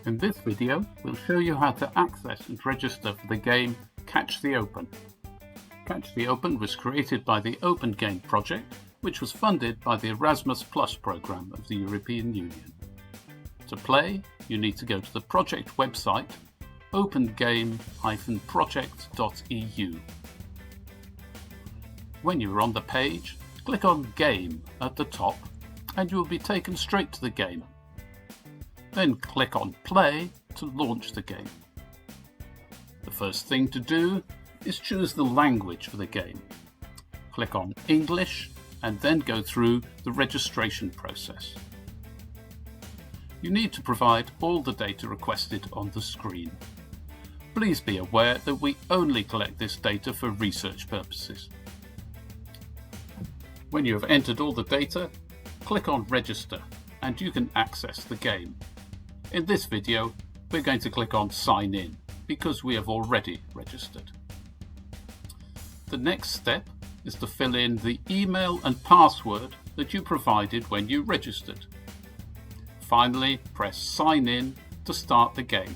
In this video, we'll show you how to access and register for the game Catch the Open. Catch the Open was created by the Open Game project, which was funded by the Erasmus Plus program of the European Union. To play, you need to go to the project website opengame-project.eu. When you're on the page, click on Game at the top and you will be taken straight to the game. Then click on Play to launch the game. The first thing to do is choose the language for the game. Click on English and then go through the registration process. You need to provide all the data requested on the screen. Please be aware that we only collect this data for research purposes. When you have entered all the data, click on Register and you can access the game. In this video, we're going to click on Sign In because we have already registered. The next step is to fill in the email and password that you provided when you registered. Finally, press Sign In to start the game.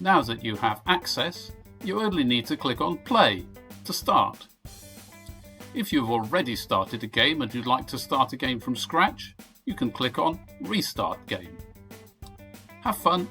Now that you have access, you only need to click on Play to start. If you've already started a game and you'd like to start a game from scratch, you can click on Restart Game. Have fun